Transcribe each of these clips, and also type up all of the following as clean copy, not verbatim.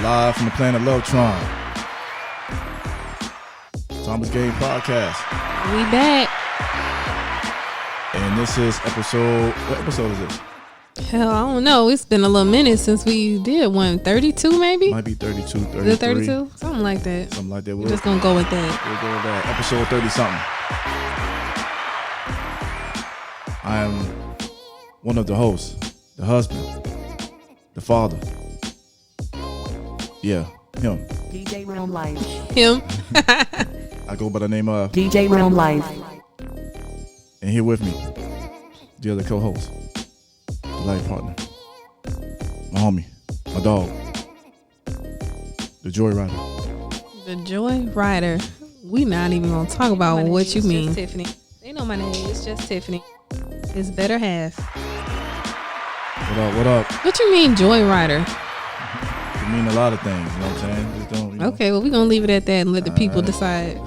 Live from the planet Lovetron. Thomas Game Podcast. We back. And this is episode, what episode is this? Hell, I don't know. It's been a little minute since we did one. 32 maybe? Might be 32, 33. Is it 32? Something like that. Something like that. We're just going to go with that. We'll go with that. Episode 30 something. I am one of the hosts, the husband, the father. Yeah, him. DJ Realm Life. Him. I go by the name of DJ Realm Life. And here with me, the other co-host, the life partner, my homie, my dog, the Joy Rider. The Joy Rider. We not even going to talk about what you mean. Tiffany. They know my name. It's just Tiffany. His better half. What up, what up? What you mean Joy Rider? It mean a lot of things, you know what I'm saying? Just don't, you know. Okay, well, we're going to leave it at that and let the people decide.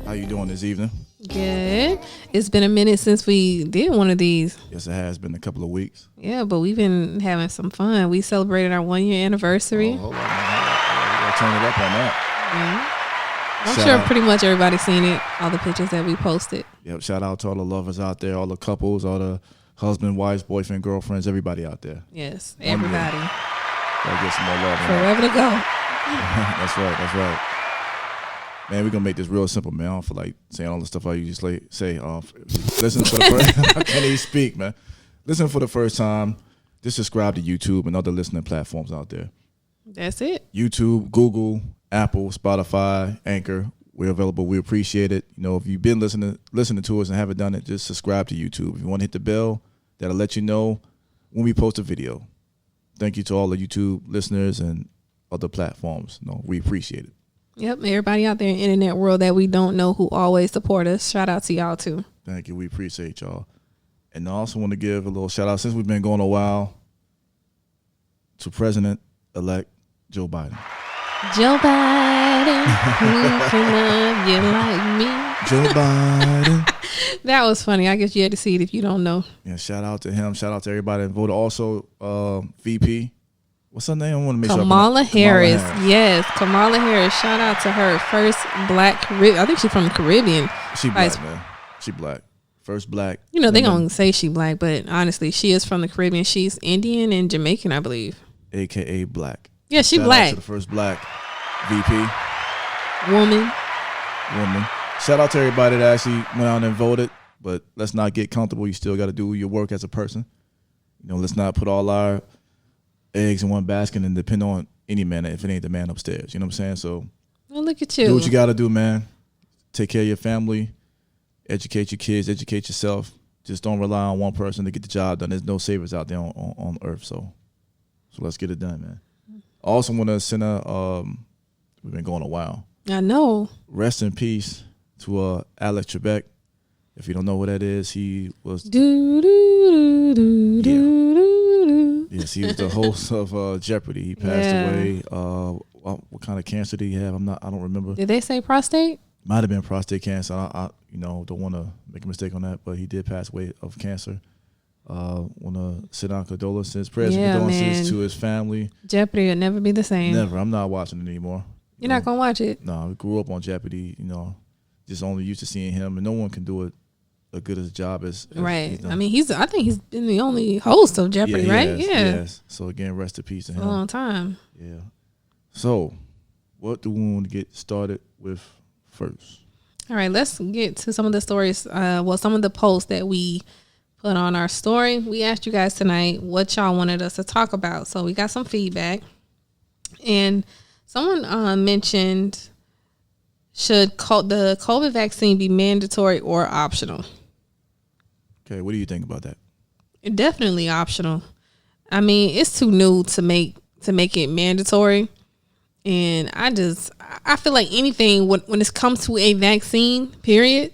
How you doing this evening? Good. It's been a minute since we did one of these. Yes, it has been a couple of weeks. Yeah, but we've been having some fun. We celebrated our 1 year anniversary. Oh, hold on, we gotta turn it up on that. Yeah. I'm Shout sure out. pretty much everybody's seen it, all the pictures that we posted. Yep, shout out to all the lovers out there, all the couples, all the husband, wives, boyfriend, girlfriends, everybody out there. Yes, 1 year. everybody. Gotta get some more love. Forever to go. That's right, that's right. Man, we're gonna make this real simple, man. I don't feel like saying all the stuff I usually say. Listen for the first I can't even speak, man. Listen for the first time. Just subscribe to YouTube and other listening platforms out there. That's it. YouTube, Google, Apple, Spotify, Anchor. We're available. We appreciate it. You know, if you've been listening to us and haven't done it, just subscribe to YouTube. If you want to hit the bell, that'll let you know when we post a video. Thank you to all the YouTube listeners and other platforms. No, we appreciate it. Yep, everybody out there in the internet world that we don't know who always support us. Shout out to y'all too. Thank you. We appreciate y'all. And I also want to give a little shout out, since we've been going a while, to President-elect Joe Biden. Joe Biden, who can love you like me? Joe Biden. That was funny. I guess you had to see it if you don't know. Yeah, shout out to him. Shout out to everybody that voted. Also, VP. What's her name? I want to make Kamala sure. Harris. Yes, Kamala Harris. Shout out to her. First black Caribbean. I think she's from the Caribbean. She black, man. She black. First black. You know, they woman, gonna say she black, but honestly, she is from the Caribbean. She's Indian and Jamaican, I believe. AKA black. Yeah, she Shout black. out to the first black VP. Woman. Shout out to everybody that actually went out and voted, but let's not get comfortable. You still got to do your work as a person. You know, let's not put all our eggs in one basket and depend on any man if it ain't the man upstairs. You know what I'm saying? So Oh, look at you. do what you got to do, man. Take care of your family. Educate your kids. Educate yourself. Just don't rely on one person to get the job done. There's no savers out there on earth. So let's get it done, man. I also want to send we've been going a while. I know. Rest in peace to Alex Trebek. If you don't know what that is, he was Do, do, do, do, do. yes, he was the host of Jeopardy. He passed Yeah. away. What kind of cancer did he have? I don't remember. Did they say prostate? Might have been prostate cancer. I don't want to make a mistake on that, but he did pass away of cancer. Want to send out condolences, prayers and condolences to his family. Jeopardy will never be the same. Never. I'm not watching it anymore. You're not gonna watch it. No, I grew up on Jeopardy. You know, just only used to seeing him, and no one can do it as good as a job as Right. he's done. I mean, I think he's been the only host of Jeopardy, he right? has, Yeah. Yes. So again, rest in peace to For him. a long time. Yeah. So, what do we want to get started with first? All right, let's get to some of the stories. Some of the posts that we put on our story. We asked you guys tonight what y'all wanted us to talk about. So we got some feedback. And someone mentioned, should the COVID vaccine be mandatory or optional? Okay, what do you think about that? Definitely optional. I mean, it's too new to make it mandatory. And I feel like anything when it comes to a vaccine, period,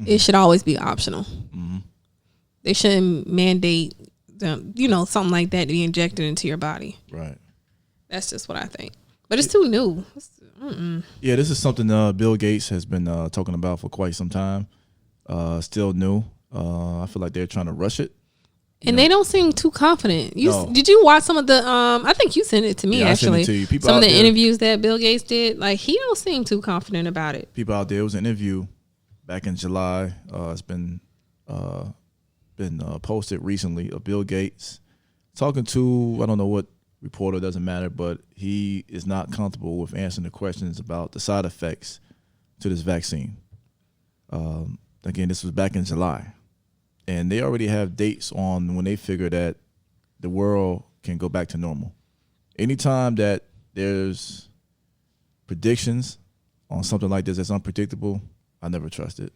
it should always be optional. Mm-hmm. They shouldn't mandate, something like that to be injected into your body. Right. That's just what I think. But it's too new. Yeah, this is something Bill Gates has been talking about for quite some time. Still new. I feel like they're trying to rush it. And they don't seem too confident. No. Did you watch some of the? I think you sent it to me Yeah, I actually. sent it to you. People some of out the there- interviews that Bill Gates did, like he don't seem too confident about it. People out there, it was an interview back in July. It's been posted recently of Bill Gates talking to, I don't know what reporter, doesn't matter, but he is not comfortable with answering the questions about the side effects to this vaccine. Again, this was back in July. And they already have dates on when they figure that the world can go back to normal. Anytime that there's predictions on something like this that's unpredictable, I never trust it.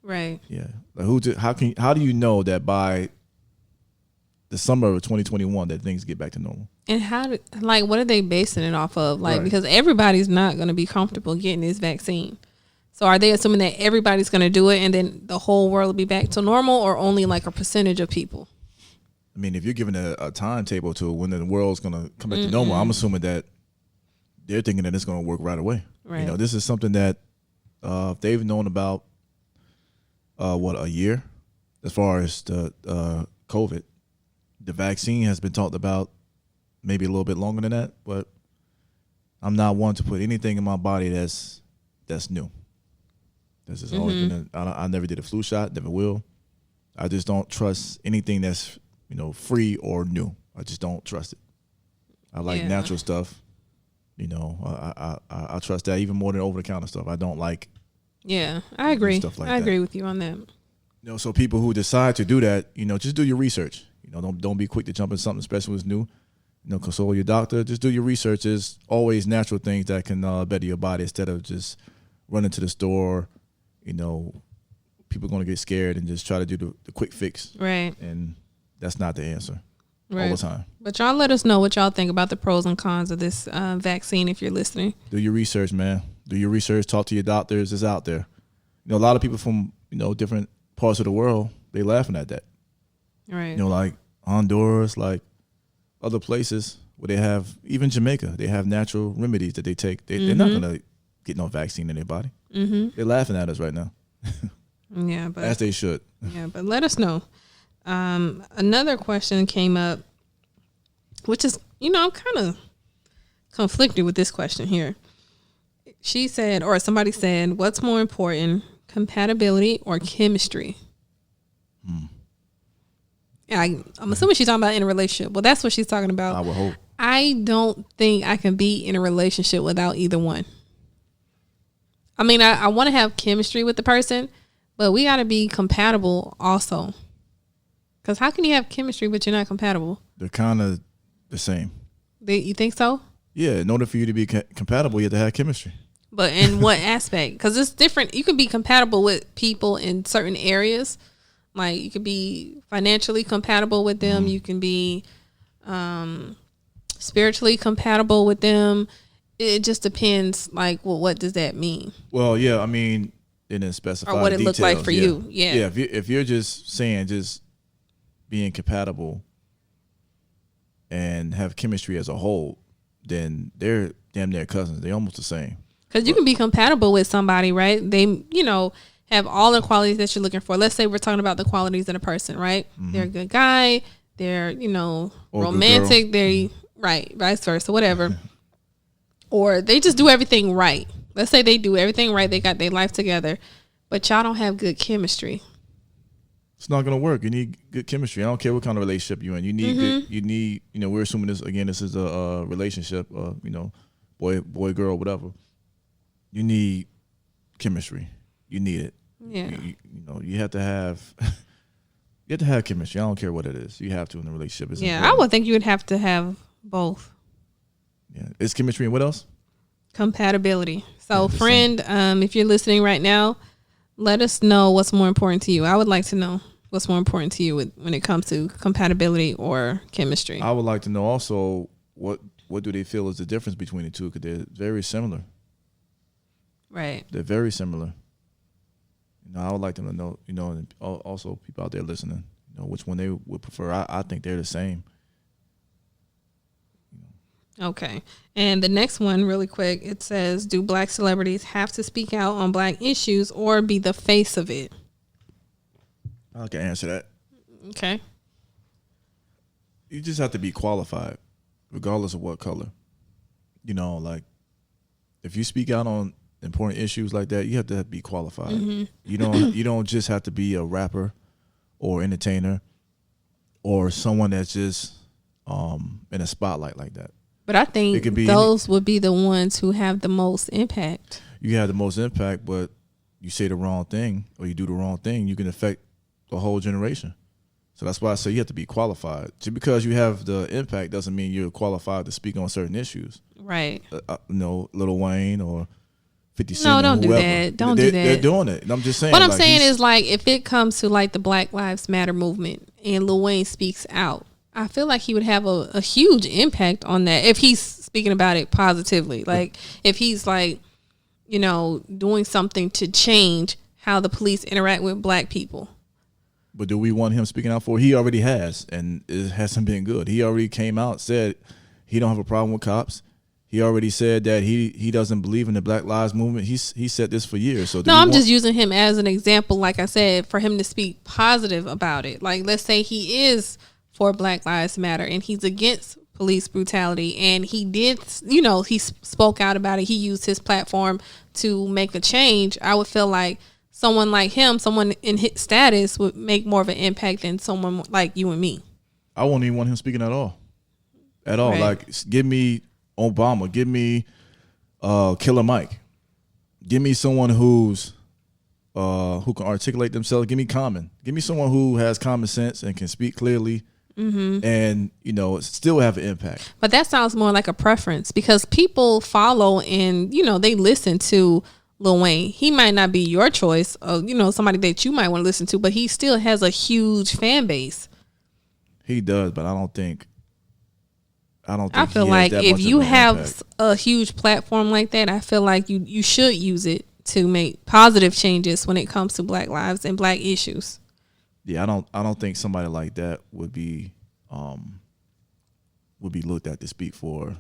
Right. Yeah. Like how do you know that by the summer of 2021 that things get back to normal? And what are they basing it off of? Like, Right. because everybody's not going to be comfortable getting this vaccine. So are they assuming that everybody's going to do it and then the whole world will be back to normal, or only like a percentage of people? I mean, if you're giving a timetable to when the world's going to come back to normal, I'm assuming that they're thinking that it's going to work right away. Right. You know, this is something that they've known about, a year as far as the COVID. The vaccine has been talked about maybe a little bit longer than that, but I'm not one to put anything in my body that's new. This has always been. I never did a flu shot, never will. I just don't trust anything that's free or new. I just don't trust it. I like natural stuff. I trust that even more than over the counter stuff. I don't like. Yeah, I agree. Stuff like I that. agree with you on that. So people who decide to do that, just do your research. Don't be quick to jump in something, especially when it's new. Consult your doctor. Just do your research. There's always natural things that can better your body instead of just running to the store. People are going to get scared and just try to do the quick fix. Right. And that's not the answer all Right. the time. But y'all let us know what y'all think about the pros and cons of this vaccine if you're listening. Do your research, man. Do your research. Talk to your doctors. It's out there. A lot of people from, different parts of the world, they laughing at that. Right. Like Honduras, like other places where they have, even Jamaica, they have natural remedies that they take. They're not going to get no vaccine in their body. They're laughing at us right now. Yeah, but As they should. Yeah, but let us know. Another question came up, which is, I'm kind of conflicted with this question here. She said, or somebody said, what's more important, compatibility or chemistry? I'm assuming she's talking about in a relationship. Well, that's what she's talking about. I would hope. I don't think I can be in a relationship without either one. I mean, I want to have chemistry with the person, but we got to be compatible also. Because how can you have chemistry but you're not compatible? They're kind of the same. You think so? Yeah, in order for you to be compatible, you have to have chemistry. But in what aspect? Because it's different. You can be compatible with people in certain areas. Like you could be financially compatible with them. You can be spiritually compatible with them. It just depends. Like, well, what does that mean? Well, yeah, I mean, it didn't specify Or what it details. looked like for you. Yeah. Yeah, if you're just saying just being compatible and have chemistry as a whole, then they're damn near cousins. They're almost the same. Because you can be compatible with somebody, right? They, have all the qualities that you're looking for. Let's say we're talking about the qualities in a person, right? They're a good guy. They're, Or romantic. They right, vice versa, whatever. Or they just do everything right. Let's say they do everything right. They got their life together, but y'all don't have good chemistry. It's not gonna work. You need good chemistry. I don't care what kind of relationship you're in. You need good. You need. We're assuming this again. This is a relationship. Boy, girl, whatever. You need chemistry. You need it. Yeah. You have to have. You have to have chemistry. I don't care what it is. You have to in a relationship. It's Yeah, important. I would think you would have to have both. Yeah, it's chemistry and what else? Compatibility. So, Yeah, the friend, if you're listening right now, let us know what's more important to you. I would like to know what's more important to you when it comes to compatibility or chemistry. I would like to know also what do they feel is the difference between the two? Because they're very similar. Right. They're very similar. I would like them to know, and also people out there listening, which one they would prefer. I think they're the same. Okay. And the next one, really quick, it says, do black celebrities have to speak out on black issues or be the face of it? I can answer that. Okay. you just have to be qualified, regardless of what color. You know, like if you speak out on important issues like that, you have to be qualified. Mm-hmm. You don't just have to be a rapper or entertainer or someone that's just in a spotlight like that. But I think those would be the ones who have the most impact. You have the most impact, but you say the wrong thing or you do the wrong thing, you can affect the whole generation. So that's why I say you have to be qualified. Just because you have the impact doesn't mean you're qualified to speak on certain issues. Right. Lil Wayne or 50 Cent. No, don't do that. Don't do that. They're doing it. And I'm just saying. What I'm saying is, like, if it comes to like the Black Lives Matter movement and Lil Wayne speaks out, I feel like he would have a huge impact on that if he's speaking about it positively. Like if he's like, you know, doing something to change how the police interact with black people. But do we want him speaking out for? He already has, and it hasn't been good. He already came out, said he don't have a problem with cops. He already said that he doesn't believe in the Black Lives Movement. He said this for years. So I'm just using him as an example, like I said, for him to speak positive about it. Like, let's say he is for Black Lives Matter and he's against police brutality, and he did, you know, he spoke out about it. He used his platform to make a change. I would feel like someone like him, someone in his status, would make more of an impact than someone like you and me. I won't even want him speaking at all. At all. Right. Like, give me Obama. Give me Killer Mike. Give me someone who can articulate themselves. Give me Common. Give me someone who has common sense and can speak clearly. Mm-hmm. And, you know, still have an impact. But that sounds more like a preference, because people follow and, you know, they listen to Lil Wayne. He might not be your choice of, you know, somebody that you might want to listen to, but he still has a huge fan base. He does, but I don't think I feel like if you have a huge platform like that, I feel like you should use it to make positive changes when it comes to Black lives and Black issues. Yeah, I don't think somebody like that would be looked at to speak for,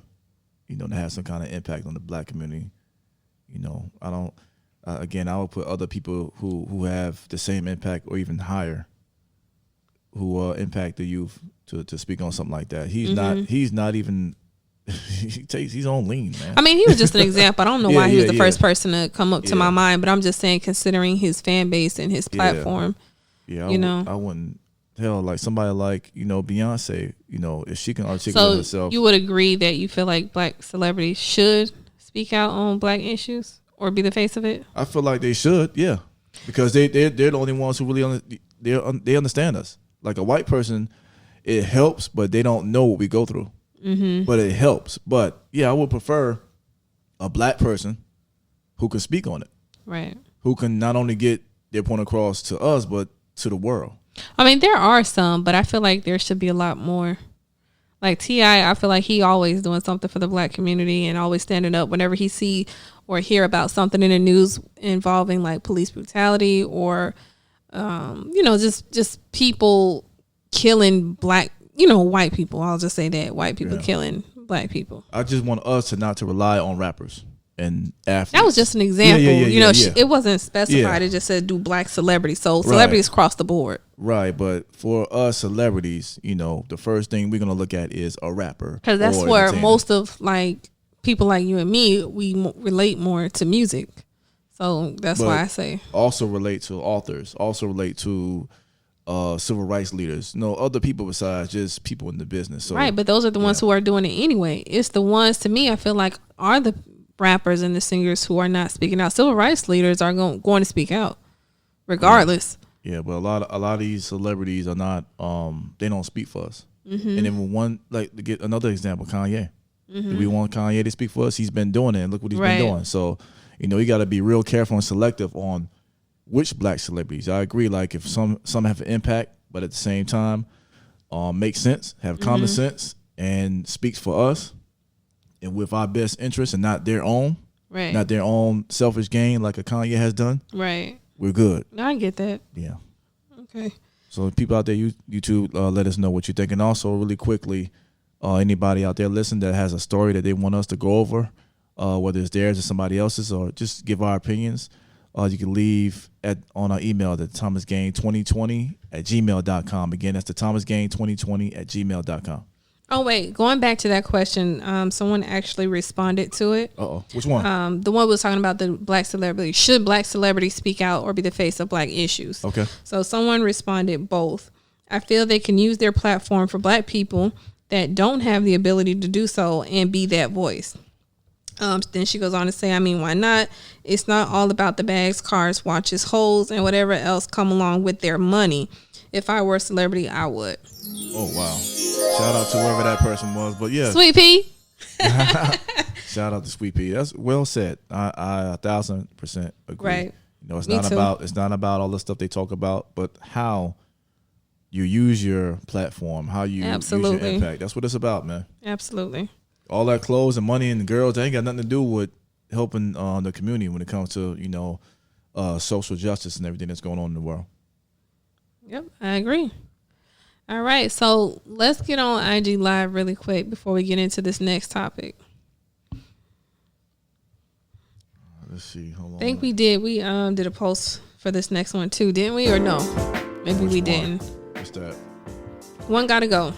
you know, to have some kind of impact on the Black community. You know, I don't. Again, I would put other people who have the same impact or even higher, who impact the youth to speak on something like that. He's not even. He takes his own lean, man. I mean, he was just an example. I don't know why he was the first person to come up to my mind, but I'm just saying, considering his fan base and his platform. Yeah, you know, I wouldn't. Hell, like somebody like, you know, Beyonce, you know, if she can articulate herself. You would agree that you feel like Black celebrities should speak out on Black issues or be the face of it? I feel like they should, yeah, because they're the only ones who really they understand us. Like a white person, it helps, but they don't know what we go through. Mm-hmm. But it helps. But yeah, I would prefer a Black person who can speak on it, right? Who can not only get their point across to us, but to the world. I mean, there are some, but I feel like there should be a lot more. Like T.I., I feel like he always doing something for the Black community and always standing up whenever he see or hear about something in the news involving like police brutality or, you know, just people killing Black, you know, white people. I'll just say that, white people killing Black people. I just want us not to rely on rappers and athletes. That was just an example. You know, it wasn't specified. It just said do Black celebrities. So celebrities across the board. Right, but for us celebrities, you know, the first thing we're going to look at is a rapper. Because that's where most of like people like you and me, we relate more to music. So that's why I say. Also relate to authors. Also relate to civil rights leaders. No, other people besides just people in the business. So, right, but those are the ones who are doing it anyway. It's the ones, to me, I feel like are the rappers and the singers who are not speaking out. Civil rights leaders are going to speak out regardless. Yeah, but a lot of these celebrities are not. They don't speak for us. Mm-hmm. And then one, like, to get another example, Kanye. Mm-hmm. Do we want Kanye to speak for us? He's been doing it, and look what he's been doing. So, you know, you got to be real careful and selective on which Black celebrities. I agree. Like, if some have an impact, but at the same time, make sense, have common sense, and speaks for us, and with our best interests, and not their own, not their own selfish gain, like a Kanye has done. Right. We're good. I get that. Yeah. Okay. So people out there, YouTube, let us know what you think. And also, really quickly, anybody out there listening that has a story that they want us to go over, whether it's theirs or somebody else's, or just give our opinions, you can leave on our email at thomasgain2020@gmail.com. Again, that's the thomasgain2020@gmail.com. Oh wait, going back to that question, someone actually responded to it. Which one? The one was talking about the black celebrity. Should black celebrities speak out or be the face of black issues? Okay. So someone responded both. I feel they can use their platform for black people that don't have the ability to do so and be that voice. Then she goes on to say, I mean, why not? It's not all about the bags, cars, watches, hoes, and whatever else come along with their money. If I were a celebrity, I would. Oh, wow. Shout out to whoever that person was. But yeah. Sweet Pea. Shout out to Sweet Pea. That's well said. I 1,000% agree. Right. You know, it's Me not too. about all the stuff they talk about, but how you use your platform, how you use your Absolutely. impact. That's what it's about, man. Absolutely. All that clothes and money and the girls, they ain't got nothing to do with helping the community when it comes to, you know, social justice and everything that's going on in the world. Yep, I agree. All right, so let's get on IG Live really quick before we get into this next topic. Let's see. Hold on. I think we did. We did a post for this next one too, didn't we? Or no? Maybe Which we one? didn't. What's that? One gotta go.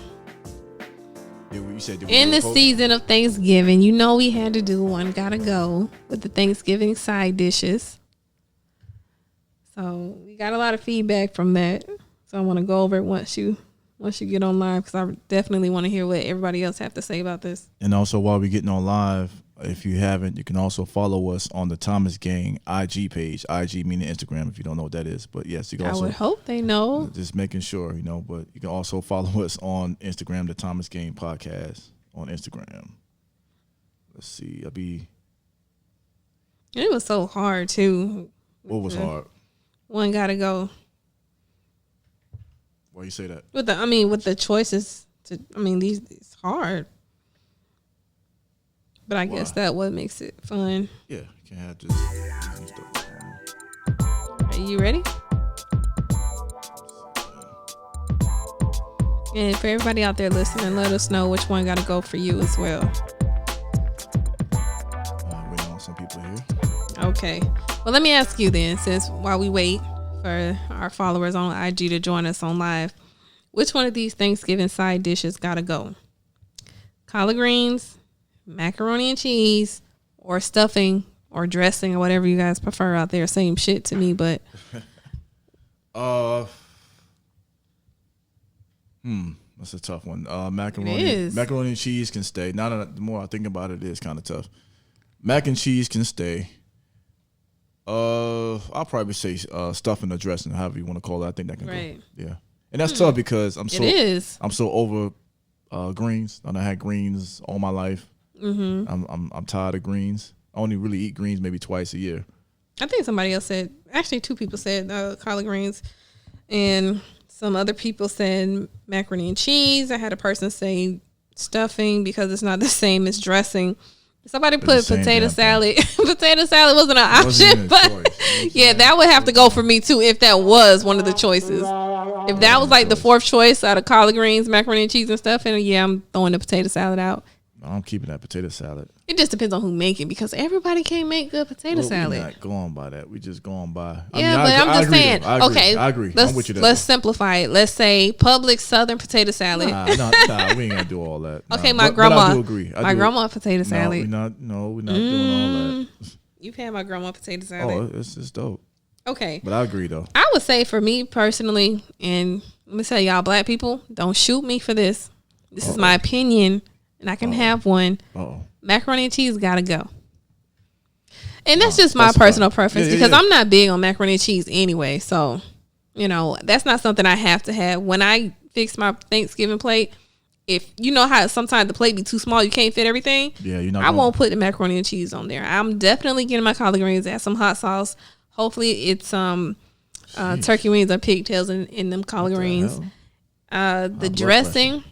You said did we In do a the post? season of Thanksgiving, you know we had to do one gotta go with the Thanksgiving side dishes. So we got a lot of feedback from that. So I want to go over it once you get on live, because I definitely want to hear what everybody else have to say about this. And also, while we're getting on live, if you haven't, you can also follow us on the Thomas Gang IG page. IG meaning Instagram, if you don't know what that is. But yes, you can I also would hope they know. just making sure, you know. But you can also follow us on Instagram, the Thomas Gang Podcast on Instagram. Let's see. And it was so hard too. What was hard? One gotta go Why you say that? with the choices. These it's hard. But I guess Why? that what makes it fun. Yeah, you can have just easy stuff. Are you ready? And for everybody out there listening, let us know which one got to go for you as well. Waiting on some people here. Okay. Well, let me ask you then, since while we wait for our followers on IG to join us on live, which one of these Thanksgiving side dishes got to go? Collard greens, macaroni and cheese, or stuffing, or dressing, or whatever you guys prefer out there. Same shit to me, but That's a tough one. It Macaroni is. and cheese can stay. Now that the more I think about it, it is kind of tough. Mac and cheese can stay. I'll probably say stuffing or dressing, however you want to call it. I think that can Right. go. Yeah, and that's tough because I'm it is. so over greens. I had greens all my life. Mm-hmm. I'm tired of greens. I only really eat greens maybe twice a year. I think somebody else said, actually two people said collard greens, and some other people said macaroni and cheese. I had a person say stuffing because it's not the same as dressing. Somebody It's put the same potato damn salad. Potato salad wasn't an It wasn't option, even a but choice. yeah, that would have to go for me too if that was one of the choices. If that was like the fourth choice out of collard greens, macaroni and cheese and stuff, and yeah, I'm throwing the potato salad out. I'm keeping that potato salad. It just depends on who make it, because everybody can't make good potato salad. We're not going by that. We just going by. Yeah, but I'm just saying. Okay, I agree. Let's, I'm with you there. let's simplify it. Let's say Publix Southern potato salad. Nah, we ain't gonna do all that. Okay, Nah. my But grandma. I do agree. My grandma potato No, salad. we're not doing all that. You've had my grandma potato salad. Oh, it's dope. Okay, But I agree though. I would say for me personally, and let me tell y'all, black people, don't shoot me for this. This is my opinion, and I can have one. Oh, Macaroni and cheese gotta go. And that's just my that's personal fine. preference, Yeah, because yeah. I'm not big on macaroni and cheese anyway. So, that's not something I have to have. When I fix my Thanksgiving plate, if you know how sometimes the plate be too small, you can't fit everything. yeah, you're not. I won't put the macaroni and cheese on there. I'm definitely getting my collard greens, add some hot sauce. Hopefully it's turkey wings or pigtails in them collard greens. The blood dressing,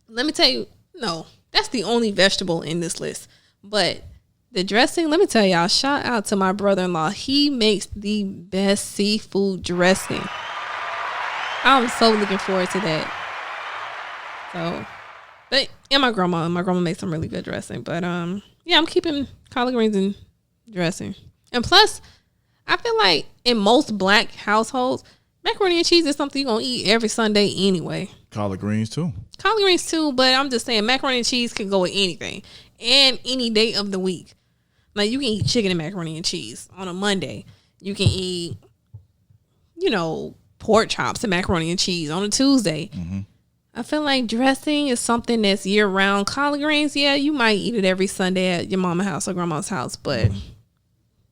let me tell you, no, that's the only vegetable in this list. But the dressing, let me tell y'all, shout out to my brother-in-law. He makes the best seafood dressing. I'm so looking forward to that. So, and my grandma makes some really good dressing. But yeah, I'm keeping collard greens and dressing. And plus, I feel like in most black households, macaroni and cheese is something you're going to eat every Sunday anyway. Collard greens too. Collard greens too, but I'm just saying macaroni and cheese can go with anything and any day of the week. Like you can eat chicken and macaroni and cheese on a Monday. You can eat, pork chops and macaroni and cheese on a Tuesday. Mm-hmm. I feel like dressing is something that's year round. Collard greens, yeah, you might eat it every Sunday at your mama's house or grandma's house, but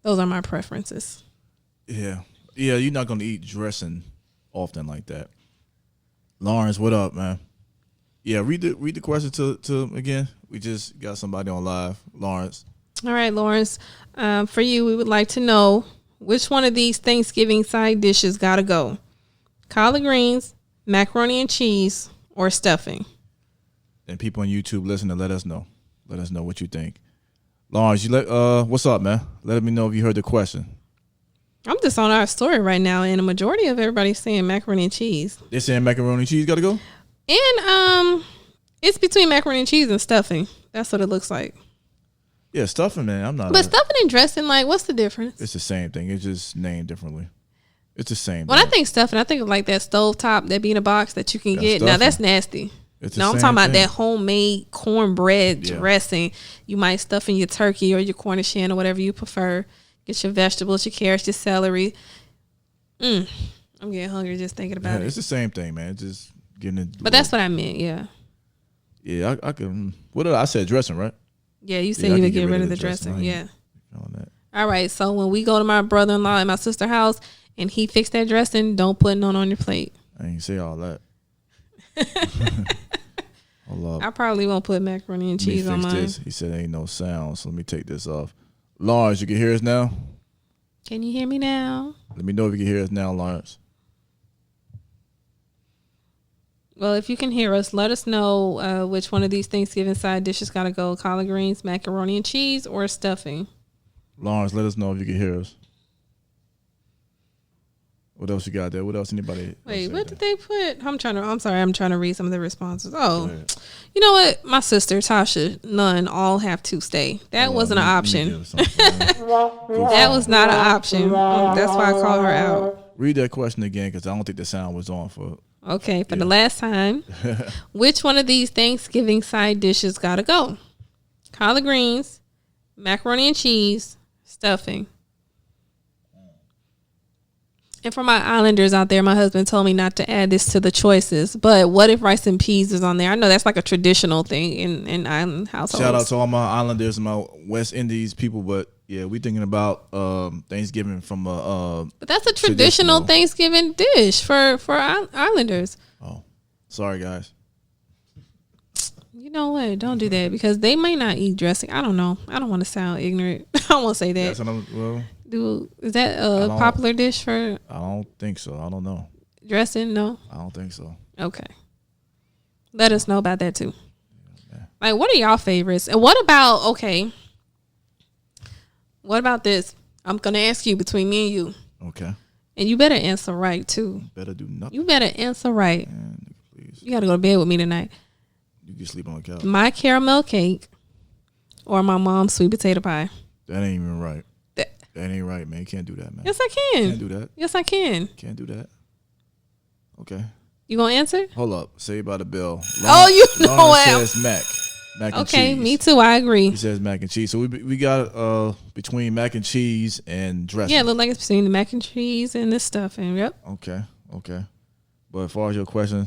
those are my preferences. Yeah. Yeah, you're not going to eat dressing often like that. Lawrence, what up, man? Yeah, read the question to again. We just got somebody on live. Lawrence. All right, Lawrence. For you, we would like to know which one of these Thanksgiving side dishes got to go. Collard greens, macaroni and cheese, or stuffing. And people on YouTube listening, let us know. Let us know what you think. Lawrence, what's up, man? Let me know if you heard the question. I'm just on our story right now, and a majority of everybody's saying macaroni and cheese. They're saying macaroni and cheese got to go? And it's between macaroni and cheese and stuffing. That's what it looks like. Yeah, stuffing, man. I'm not. But stuffing and dressing, like, what's the difference? It's the same thing. It's just named differently. It's the same. When I think stuffing, I think of like that stovetop that be in a box that you can get. Stuffing. Now that's nasty. No, I'm talking about that homemade cornbread dressing. You might stuff in your turkey or your Cornish hen or whatever you prefer. Get your vegetables, your carrots, your celery. I'm getting hungry just thinking about it. It's the same thing, man. It's just getting it. But that's what I meant, yeah. Yeah, I can. What did I say? Dressing, right? Yeah, you said you would get rid of the dressing. Yeah. All right, so when we go to my brother-in-law and my sister's house and he fixed that dressing, don't put none on your plate. I ain't say all that. Hold up. I probably won't put macaroni and cheese on mine. This. He said ain't no sound, so let me take this off. Lawrence, you can hear us now? Can you hear me now? Let me know if you can hear us now, Lawrence. Well, if you can hear us, let us know which one of these Thanksgiving side dishes got to go. Collard greens, macaroni and cheese, or stuffing. Lawrence, let us know if you can hear us. What else you got there? What else anybody? Wait, what did they put? I'm sorry. I'm trying to read some of the responses. Oh, you know what? My sister, Tasha, none, all have to stay. That wasn't an option. That was not an option. That's why I called her out. Read that question again because I don't think the sound was on for. Okay, for the last time, which one of these Thanksgiving side dishes got to go? Collard greens, macaroni and cheese, stuffing. And for my islanders out there, my husband told me not to add this to the choices. But what if rice and peas is on there? I know that's like a traditional thing in island households. Shout out to all my islanders and my West Indies people. But yeah, we thinking about Thanksgiving from but that's a traditional Thanksgiving dish for islanders. Oh, sorry guys. You know what? Don't do that because they may not eat dressing. I don't know. I don't want to sound ignorant. I won't say that. That's what is that a popular dish for? I don't think so. I don't know. Dressing? No. I don't think so. Okay. Let us know about that too. Yeah. Like, what are y'all favorites? And what about what about this? I'm gonna ask you between me and you. Okay. And you better answer right too. Better do nothing. You better answer right. Man, please. You gotta go to bed with me tonight. You can sleep on the couch. My caramel cake or my mom's sweet potato pie. That ain't even right. That ain't right, man. You can't do that, man. Yes, I can. Can't do that. Yes, I can. Can't do that. Okay. You gonna answer? Hold up. Say by the bill. You know what? Says mac and cheese. Okay, me too. I agree. He says mac and cheese. So we got between mac and cheese and dressing. Yeah, it look like it's between the mac and cheese and this stuff. And yep. Okay. But as far as your question,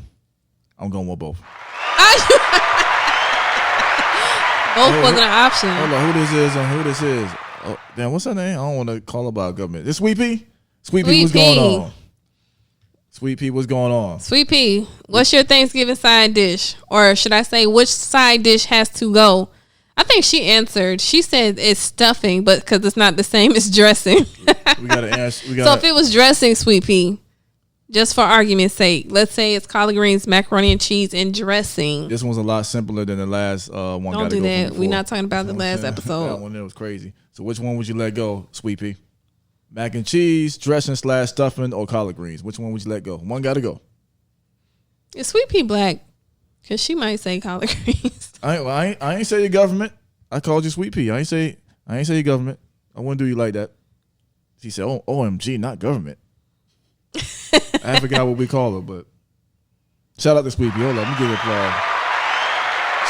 I'm going with both. Both wasn't an option. Hold on, who this is? Oh, damn, what's her name? I don't want to call her by government. This Sweet Pea? Sweet Pea, what's going on? Sweet Pea, what's going on? Sweet Pea, what's your Thanksgiving side dish? Or should I say, which side dish has to go? I think she answered. She said it's stuffing, but because it's not the same as dressing. We got to answer. So if it was dressing, Sweet Pea, just for argument's sake, let's say it's collard greens, macaroni and cheese, and dressing. This one's a lot simpler than the last one. Don't do that. We're not talking about the last episode. That one there was crazy. So which one would you let go, Sweet Pea? Mac and cheese, dressing / stuffing, or collard greens? Which one would you let go? One got to go. Is Sweet Pea black? Because she might say collard greens. I ain't say your government. I called you Sweet Pea. I ain't say your government. I wouldn't do you like that. She said, "Oh, OMG, not government." I forgot what we call her, but shout out to Sweet Pea. Hold up, let me give you applause.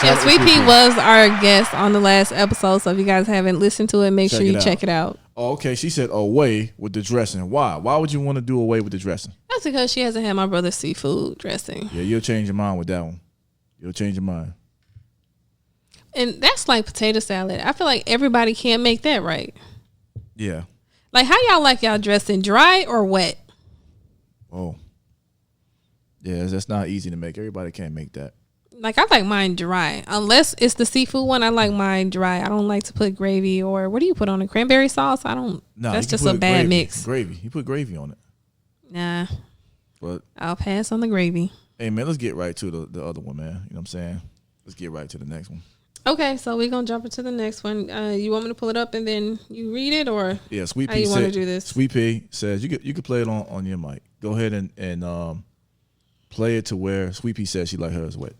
Yeah, Sweet Pea was our guest on the last episode, so if you guys haven't listened to it, make sure you check it out. Oh, okay. She said away with the dressing. Why? Why would you want to do away with the dressing? That's because she hasn't had my brother's seafood dressing. Yeah, you'll change your mind with that one. You'll change your mind. And that's like potato salad. I feel like everybody can't make that right. Yeah. Like, how y'all like y'all dressing, dry or wet? Oh. Yeah, that's not easy to make. Everybody can't make that. Like, I like mine dry. Unless it's the seafood one, I like mine dry. I don't like to put gravy or what do you put on it? Cranberry sauce? I don't. Nah, that's just a bad mix. Gravy. You put gravy on it. Nah. But I'll pass on the gravy. hey, man, let's get right to the other one, man. You know what I'm saying? Let's get right to the next one. Okay, so we're going to jump into the next one. You want me to pull it up and then you read it, or yeah, Sweet Pea how you want to do this? Sweet Pea says you could play it on your mic. Go ahead and play it to where Sweet Pea says she like hers wet.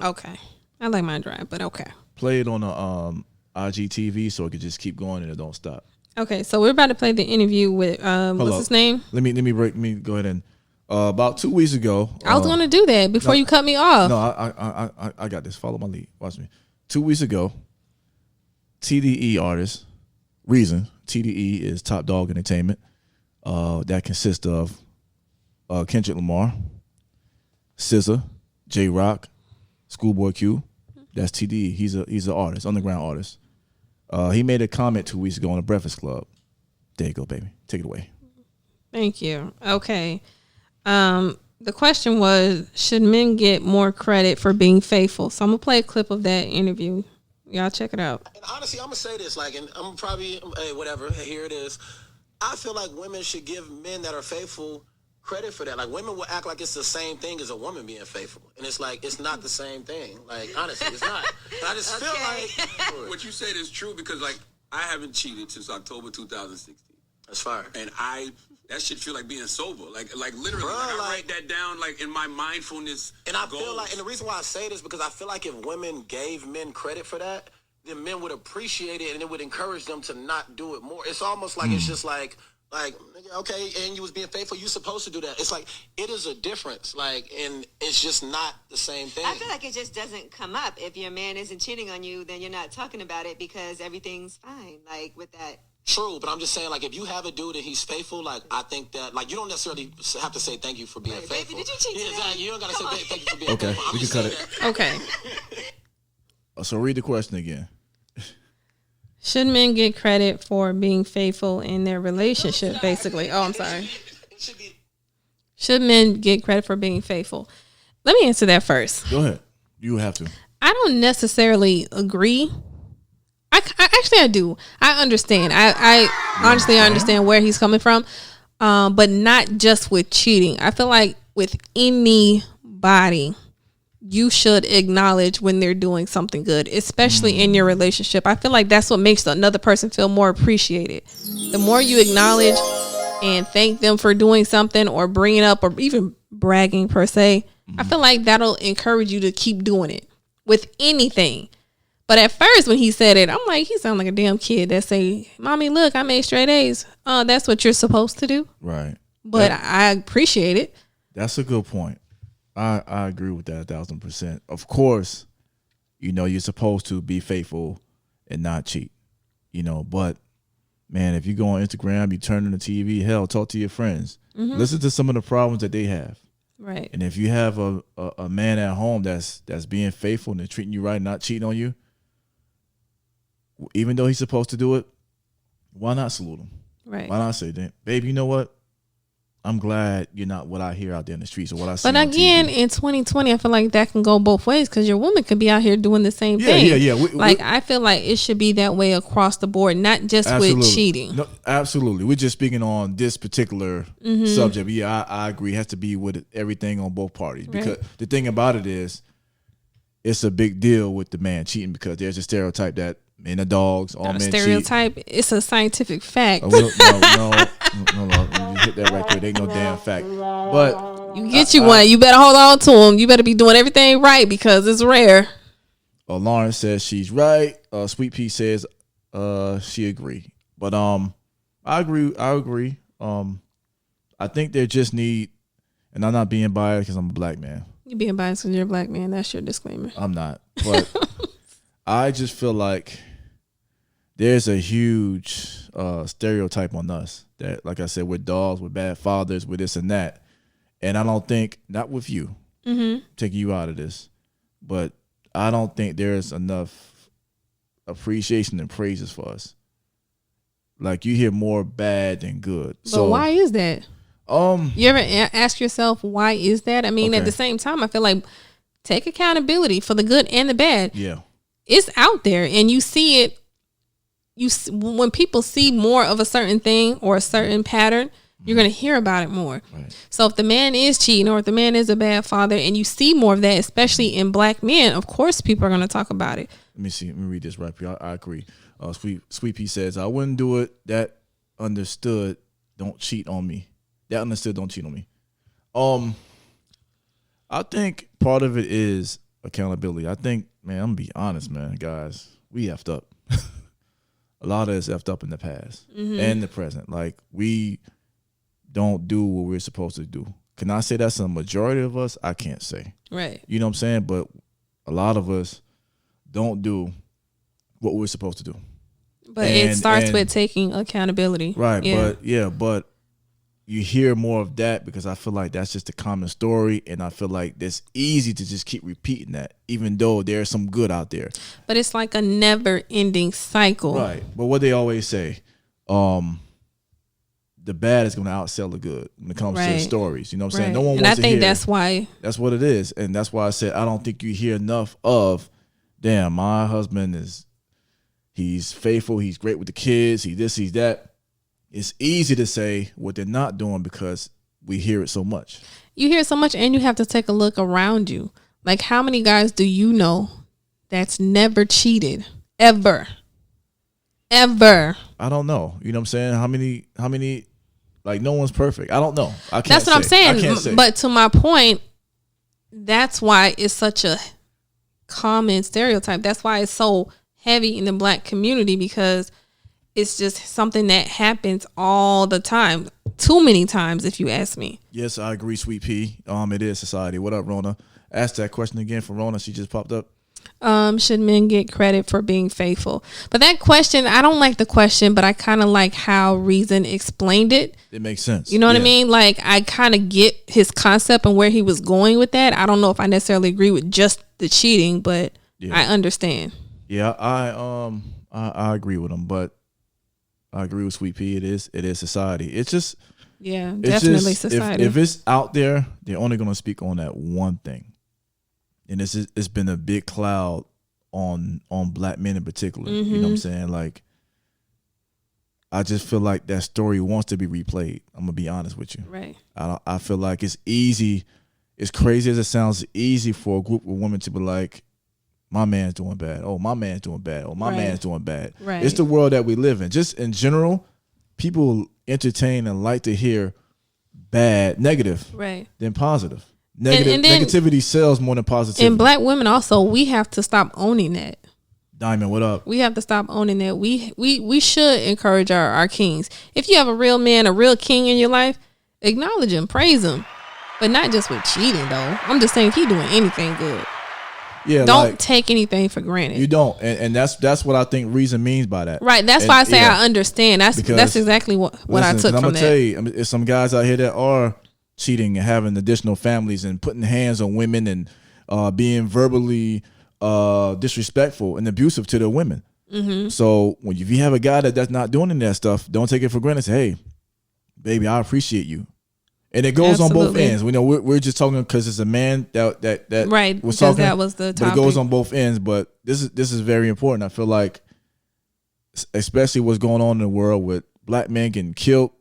Okay. I like mine dry, but okay. Play it on the IGTV so it could just keep going and it don't stop. Okay, so we're about to play the interview with what's his name? Let me go ahead and about 2 weeks ago. I was going to do that before you cut me off. No, I got this. Follow my lead. Watch me. 2 weeks ago, TDE artist Reason. TDE is Top Dog Entertainment. That consists of Kendrick Lamar, SZA, J Rock, Schoolboy Q. That's TDE. He's an artist, underground artist. He made a comment 2 weeks ago on the Breakfast Club. There you go, baby. Take it away. Thank you. Okay. The question was, should men get more credit for being faithful? So I'm going to play a clip of that interview. Y'all check it out. And honestly, I'm going to say this, like, and I'm probably, hey, whatever, here it is. I feel like women should give men that are faithful credit for that. Like, women will act like it's the same thing as a woman being faithful. And it's like, it's not the same thing. Like, honestly, it's not. And I just feel like... What you said is true because, like, I haven't cheated since October 2016. That's fire. And that shit feel like being sober. Like literally, Bruh, I write that down, like, in my mindfulness And I goals. feel like, and the reason why I say this, because I feel like if women gave men credit for that, then men would appreciate it and it would encourage them to not do it more. It's almost like, it's just like, okay, and you was being faithful, you supposed to do that. It's like, it is a difference, like, and it's just not the same thing. I feel like it just doesn't come up. If your man isn't cheating on you, then you're not talking about it because everything's fine, like, with that. True, but I'm just saying, like, if you have a dude and he's faithful, like, I think that, like, you don't necessarily have to say thank you for being faithful. Baby, did you cheat today? Exactly. You don't got to say thank you for being Okay, faithful. we can cut it. Okay. So read the question again. Should men get credit for being faithful in their relationship, basically? Oh, I'm sorry. Should men get credit for being faithful? Let me answer that first. Go ahead. You have to. I don't necessarily agree. I do. I understand. I honestly understand where he's coming from, but not just with cheating. I feel like with anybody, you should acknowledge when they're doing something good, especially in your relationship. I feel like that's what makes another person feel more appreciated. The more you acknowledge and thank them for doing something or bringing up or even bragging per se, I feel like that'll encourage you to keep doing it with anything. But at first when he said it, I'm like, he sound like a damn kid that say, "Mommy, look, I made straight A's." That's what you're supposed to do. Right. But I appreciate it. That's a good point. I agree with that 1,000%. Of course, you're supposed to be faithful and not cheat, but man, if you go on Instagram, you turn on the TV, hell, talk to your friends. Listen to some of the problems that they have. Right. And if you have a man at home that's being faithful and treating you right, not cheating on you, even though he's supposed to do it, why not salute him? Right. Why not say, "Babe, you know what? I'm glad you're not what I hear out there in the streets or what I see." But on again, TV. in 2020, I feel like that can go both ways because your woman could be out here doing the same thing. Yeah. I feel like it should be that way across the board, not just with cheating. No, absolutely. We're just speaking on this particular subject. Yeah, I agree. It has to be with everything on both parties because the thing about it is it's a big deal with the man cheating because there's a stereotype that men are dogs, all men stereotype. cheat. It's a scientific fact. No, you hit that right there. There ain't no damn fact. But you get one. You better hold on to him. You better be doing everything right because it's rare. Lauren says she's right. Sweet Pea says she agree. But I agree. I think they just need, and I'm not being biased because I'm a black man. You being biased because you're a black man. That's your disclaimer. I'm not, but I just feel like there's a huge stereotype on us that, like I said, we're dogs, we're bad fathers, we're this and that. And I don't think, not with you, taking you out of this, but I don't think there's enough appreciation and praises for us. Like, you hear more bad than good. But why is that? You ever ask yourself, why is that? I mean, at the same time, I feel like take accountability for the good and the bad. Yeah. It's out there and you see it. When people see more of a certain thing or a certain pattern, you're going to hear about it more. Right. So if the man is cheating or if the man is a bad father and you see more of that, especially in black men, of course people are going to talk about it. Let me read this right here. I agree. Sweet Pea says, I wouldn't do it. That understood don't cheat on me. That understood don't cheat on me. I think part of it is accountability. I think, man, I'm going to be honest, man, guys, we effed up. A lot of us effed up in the past and the present. Like, we don't do what we're supposed to do. Can I say that's a majority of us? I can't say. Right. You know what I'm saying? But a lot of us don't do what we're supposed to do. But it starts with taking accountability. Right. Yeah. But you hear more of that because I feel like that's just a common story. And I feel like it's easy to just keep repeating that, even though there's some good out there. But it's like a never ending cycle. Right. But what they always say, the bad is going to outsell the good when it comes to stories. You know what I'm saying? No one wants to hear. And I think that's why. That's what it is. And that's why I said I don't think you hear enough of, damn, my husband he's faithful. He's great with the kids. He's this, he's that. It's easy to say what they're not doing because we hear it so much. You hear it so much and you have to take a look around you. Like, how many guys do you know that's never cheated? Ever. I don't know. You know what I'm saying? How many, like, no one's perfect. I don't know. I can't That's what I'm saying. I can't say. But to my point, that's why it's such a common stereotype. That's why it's so heavy in the black community, because it's just something that happens all the time. Too many times, if you ask me. Yes, I agree, Sweet Pea. It is society. What up, Rona? Ask that question again for Rona. She just popped up. Should men get credit for being faithful? But that question, I don't like the question, but I kind of like how Reason explained it. It makes sense. You know what I mean? Like, I kind of get his concept and where he was going with that. I don't know if I necessarily agree with just the cheating, but I understand. Yeah, I agree with him, but I agree with Sweet Pea. It is society. It's just definitely society. If it's out there, they're only going to speak on that one thing, and it's been a big cloud on black men in particular. You know what I'm saying? Like, I just feel like that story wants to be replayed. I'm gonna be honest with you. Right. I feel like it's easy. As crazy as it sounds, easy for a group of women to be like, my man's doing bad. Oh, my man's doing bad. Oh, my man's doing bad. Right. It's the world that we live in. Just in general, people entertain and like to hear negative, than positive. Negativity sells more than positivity. And black women also, we have to stop owning that. Diamond, what up? We have to stop owning that. We should encourage our kings. If you have a real man, a real king in your life, acknowledge him, praise him. But not just with cheating, though. I'm just saying, if he's doing anything good. Yeah, don't take anything for granted. You don't, and that's what I think Reason means by that. Right, that's why I say I understand. That's exactly what I took from that. I'm gonna tell you, there's some guys out here that are cheating and having additional families and putting hands on women and being verbally disrespectful and abusive to their women. So if you have a guy that's not doing any of that stuff, don't take it for granted. Say, hey, baby, I appreciate you. And it goes on both ends. We know we're just talking because it's a man that right was talking. That was the topic. But it goes on both ends. But this is very important. I feel like, especially what's going on in the world with black men getting killed.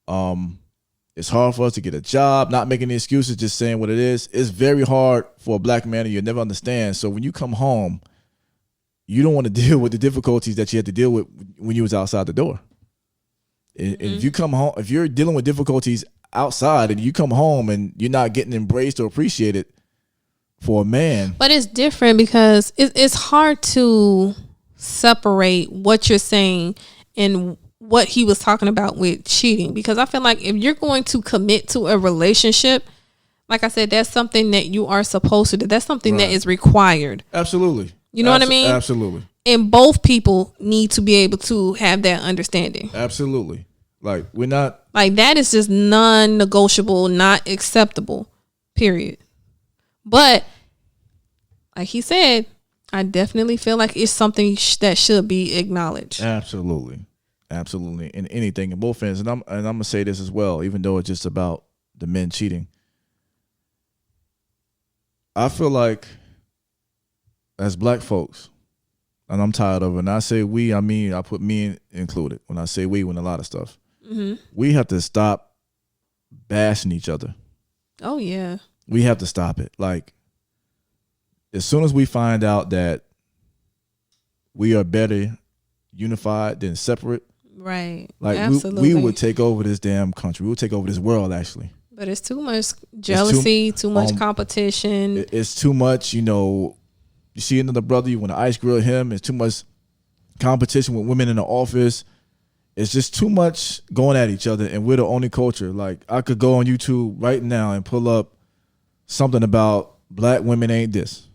It's hard for us to get a job. Not making any excuses, just saying what it is. It's very hard for a black man, and you'll never understand. So when you come home, you don't want to deal with the difficulties that you had to deal with when you was outside the door. And if you come home, if you're dealing with difficulties outside and you come home and you're not getting embraced or appreciated for a man. But it's different because it's hard to separate what you're saying and what he was talking about with cheating, because I feel like if you're going to commit to a relationship, like I said, that's something that you are supposed to do. That's something that is required. Absolutely. You know what I mean? Absolutely. And both people need to be able to have that understanding. Absolutely. Like, we're not. Like, that is just non-negotiable, not acceptable, period. But, like he said, I definitely feel like it's something that should be acknowledged. Absolutely. Absolutely. In anything, in both ends. And I'm going to say this as well, even though it's just about the men cheating. I feel like as black folks, and I'm tired of it, and I say we, I mean, I put me included. When I say we, when a lot of stuff. We have to stop bashing each other. Oh, yeah. We have to stop it. Like, as soon as we find out that we are better unified than separate, right? Like, absolutely, we would take over this damn country. We would take over this world, actually. But it's too much jealousy, too much competition. It's too much, you know. You see another brother, you want to ice grill him. It's too much competition with women in the office. It's just too much going at each other, and we're the only culture. Like, I could go on YouTube right now and pull up something about black women ain't this.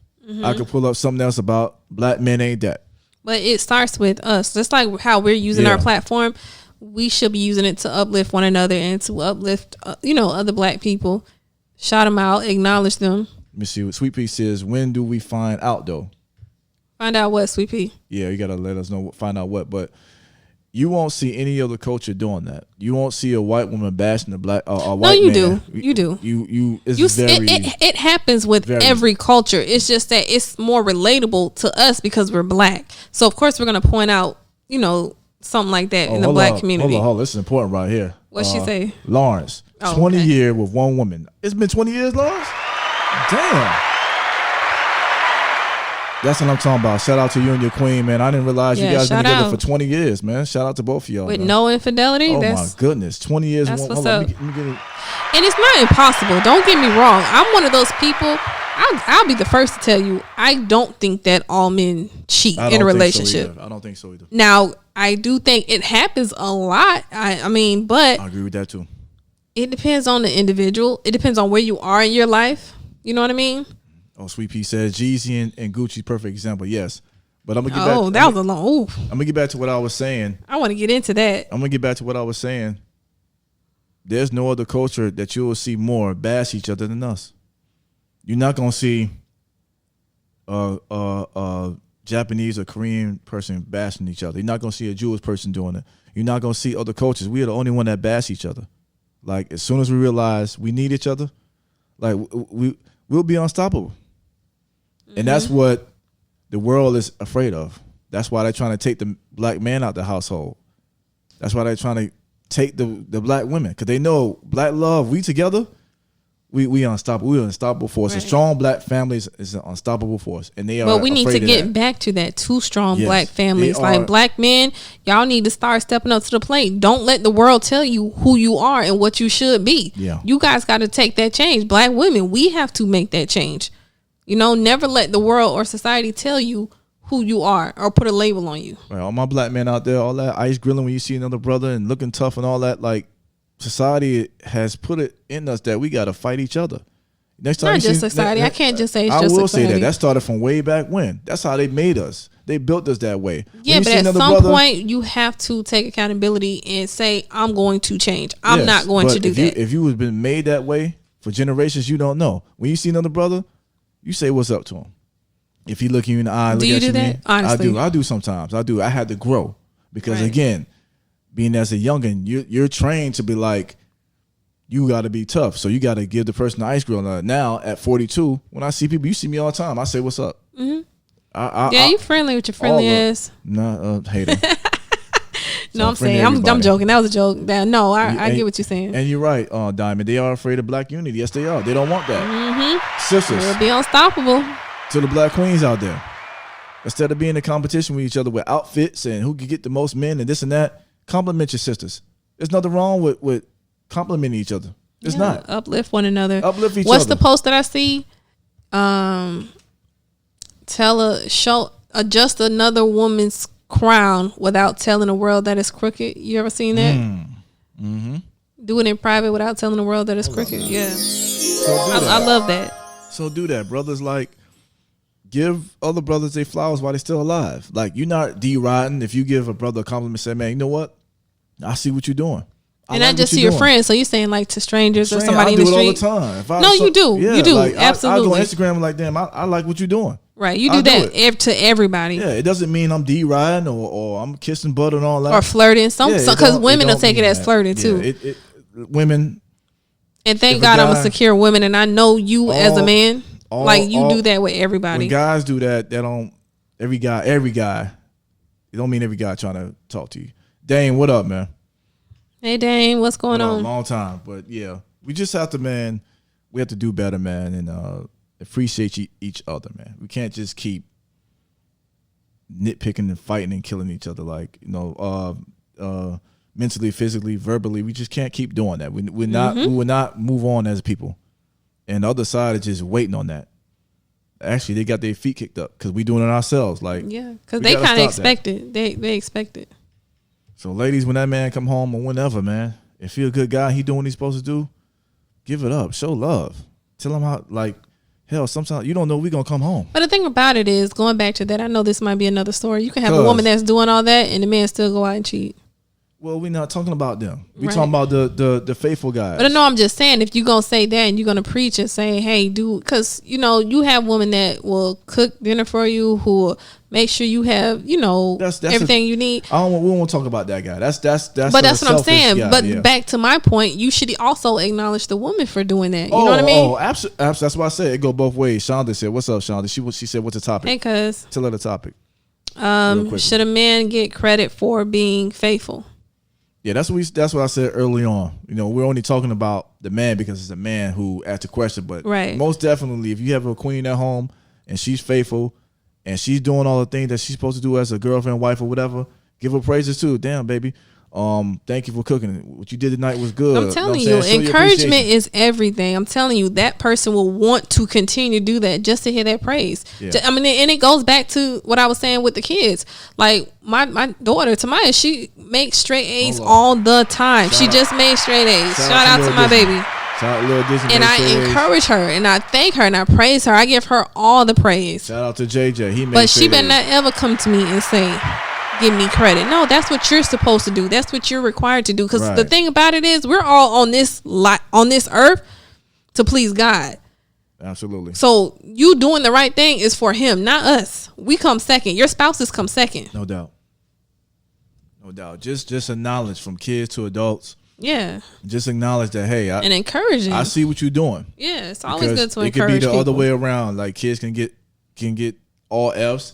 I could pull up something else about black men ain't that. But it starts with us. Just like how we're using our platform, we should be using it to uplift one another and to uplift, other black people. Shout them out, acknowledge them. Let me see what Sweet Pea says. When do we find out, though? Find out what, Sweet Pea? Yeah, you got to let us know, find out what. But you won't see any other culture doing that. You won't see a white woman bashing a black a white man. No, you do. You do. It happens with every culture. It's just that it's more relatable to us because we're black. So of course we're gonna point out, something like that in the black community. Hold on. This is important right here. What she say? Lawrence, 20 years with one woman. It's been 20 years, Lawrence? Damn. That's what I'm talking about. Shout out to you and your queen, man. I didn't realize you guys been together for 20 years, man. Shout out to both of y'all. With no infidelity? Oh, my goodness. 20 years. That's what's hold up. on, let me get it. And it's not impossible. Don't get me wrong. I'm one of those people. I'll be the first to tell you, I don't think that all men cheat in a relationship. I don't think so either. Now, I do think it happens a lot. I mean, but I agree with that too. It depends on the individual. It depends on where you are in your life. You know what I mean? Oh, Sweet Pea says Jeezy and Gucci, perfect example. Yes. But I'm going to get back. That was a long, oof. I'm going to get back to what I was saying. I want to get into that. I'm going to get back to what I was saying. There's no other culture that you will see more bash each other than us. You're not going to see a Japanese or Korean person bashing each other. You're not going to see a Jewish person doing it. You're not going to see other cultures. We are the only one that bash each other. Like, as soon as we realize we need each other, like, we'll be unstoppable. And that's what the world is afraid of. That's why they're trying to take the black man out the household. That's why they're trying to take the black women, because they know black love, we together, we unstoppable. We're an unstoppable force. Right. A strong black family is an unstoppable force, and they are. But we need to get back to that. Two strong black families, like black men. Y'all need to start stepping up to the plate. Don't let the world tell you who you are and what you should be. Yeah. You guys got to take that change. Black women, we have to make that change. Never let the world or society tell you who you are or put a label on you. Right, all my black men out there, all that ice grilling when you see another brother and looking tough and all that, like, society has put it in us that we got to fight each other. Next time not just society. I can't just say it's just society. I will say that started from way back when. That's how they made us. They built us that way. Yeah, but at some point you have to take accountability and say, I'm going to change. I'm not going to do that. If you have been made that way for generations, you don't know. When you see another brother, you say what's up to him. If he look you in the eye, do you do that? Honestly, I do sometimes. I do. I had to grow because again, being as a youngin, you're trained to be like, you got to be tough. So you got to give the person the ice grill. Now at 42, when I see people, you see me all the time. I say what's up. Mm-hmm. You friendly with your friendly ass. No, hater. No, I'm saying I'm joking. That was a joke. No, I get what you're saying. And you're right, Diamond. They are afraid of black unity. Yes, they are. They don't want that. Mm-hmm. Sisters, we'll be unstoppable. To the black queens out there, instead of being in competition with each other with outfits and who can get the most men and this and that, compliment your sisters. There's nothing wrong with complimenting each other. It's not. Uplift one another. Uplift each other. What's the post that I see? Adjust another woman's crown without telling the world that it's crooked. You ever seen that? Mm-hmm. Do it in private without telling the world that it's crooked. Yeah. So do that. I love that. So do that, brothers. Like, give other brothers their flowers while they're still alive. Like, you're not deriding if you give a brother a compliment. Say, man, you know what? I see what you're doing. And not just to your friends. So you saying like to strangers or somebody I in the do it street? all the time. No, you do. Yeah, You do. like, Absolutely. I go on Instagram and like, damn, I like what you're doing. Right. You do that to everybody. Yeah, it doesn't mean I'm deriding or I'm kissing butt and all that. Or flirting. Because women will take it as flirting too. Women. And thank God I'm a secure woman, and I know you as a man. You do that with everybody. When guys do that, they don't. Every guy. It don't mean every guy trying to talk to you. Dane, what up, man? Hey, Dane, what's going on? Long time, but yeah, we just have to, man. We have to do better, man, and appreciate each other, man. We can't just keep nitpicking and fighting and killing each other, like, you know, mentally, physically, verbally. We just can't keep doing that. We will not move on as people. And the other side is just waiting on that. Actually, they got their feet kicked up because we doing it ourselves. Like, yeah, because they kind of expect it. They expect it. So, ladies, when that man come home or whenever, man, if he a good guy, he doing what he's supposed to do, give it up. Show love. Tell him how, like, hell, sometimes you don't know we going to come home. But the thing about it is, going back to that, I know this might be another story. You can have a woman that's doing all that and the man still go out and cheat. Well, we're not talking about them. We're talking about the faithful guys. But I know I'm just saying, if you're going to say that and you're going to preach and say, hey, because, you know, you have women that will cook dinner for you, who will make sure you have, you know, that's everything you need. We won't talk about that guy. That's But that's what I'm saying. Guy, but back to my point, you should also acknowledge the woman for doing that. You know what I mean? Oh, absolutely. That's why I said it go both ways. Shonda said, "What's up, Shonda?" She said, "What's the topic?" Hey, cuz. Tell her the topic. Should a man get credit for being faithful? Yeah, that's what I said early on. You know, we're only talking about the man because it's a man who asked the question. But most definitely, if you have a queen at home and she's faithful and she's doing all the things that she's supposed to do as a girlfriend, wife, or whatever, give her praises too. Damn, baby. Thank you for cooking. What you did tonight was good. I'm telling you, encouragement is everything. I'm telling you, that person will want to continue to do that just to hear that praise. Yeah. I mean, and it goes back to what I was saying with the kids. Like my daughter, Tamaya, she makes straight A's all the time. She just made straight A's. Shout out to my baby. And I encourage her and I thank her and I praise her. I give her all the praise. Shout out to JJ. But she better not ever come to me and say, give me credit. No, that's what you're supposed to do. That's what you're required to do. Because the thing about it is, we're all on this earth to please God. Absolutely. So you doing the right thing is for Him, not us. We come second. Your spouses come second. No doubt. Just acknowledge from kids to adults. Yeah. Just acknowledge that, hey, and encouraging. I see what you're doing. Yeah, it's always good to encourage. It could be the people. other way around. Like, kids can get all F's.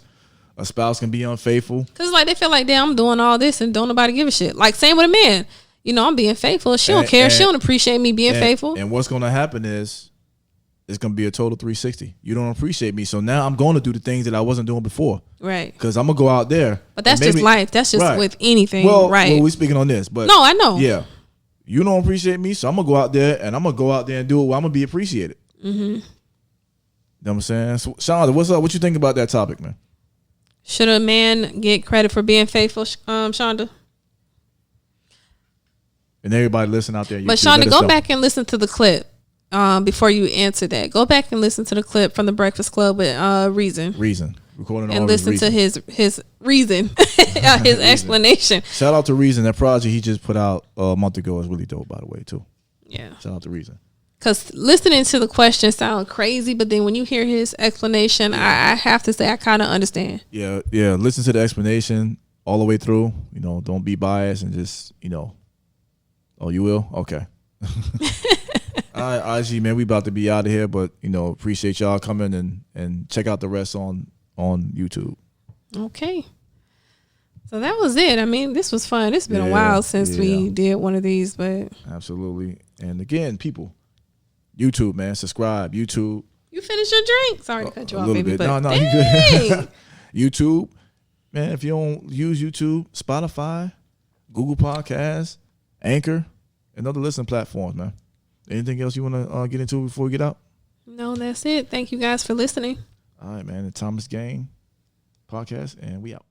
A spouse can be unfaithful. Because like they feel like, damn, I'm doing all this and don't nobody give a shit. Like, same with a man. You know, I'm being faithful. She don't care. She don't appreciate me being faithful. And what's going to happen is it's going to be a total 360. You don't appreciate me. So now I'm going to do the things that I wasn't doing before. Right. Because I'm going to go out there. But that's just life. That's just with anything. Well, right. We're speaking on this. But no, I know. Yeah. You don't appreciate me. So I'm going to go out there and I'm going to go out there and do it where I'm going to be appreciated. Mm-hmm. You know what I'm saying? So, Shonda, what's up? What you think about that topic, man? Should a man get credit for being faithful, Shonda? And everybody listen out there. But Shonda, go back and listen to the clip before you answer that. Go back and listen to the clip from the Breakfast Club with Reason. Recording and listen to his reason, his explanation. Shout out to Reason. That project he just put out a month ago is really dope, by the way, too. Yeah. Shout out to Reason. Because listening to the question sounds crazy, but then when you hear his explanation, I have to say I kind of understand. Yeah. Listen to the explanation all the way through. You know, don't be biased and just, you know. Oh, you will? Okay. All right, IG, man, we about to be out of here, but, you know, appreciate y'all coming and check out the rest on YouTube. Okay. So that was it. I mean, this was fun. It's been a while since we did one of these, but. Absolutely. And again, people. YouTube, man. Subscribe. YouTube. You finished your drink? Sorry to cut you off, baby. Bit. No, you good. YouTube. Man, if you don't use YouTube, Spotify, Google Podcasts, Anchor, and other listening platforms, man. Anything else you want to get into before we get out? No, that's it. Thank you guys for listening. All right, man. The Thomas Gang Podcast, and we out.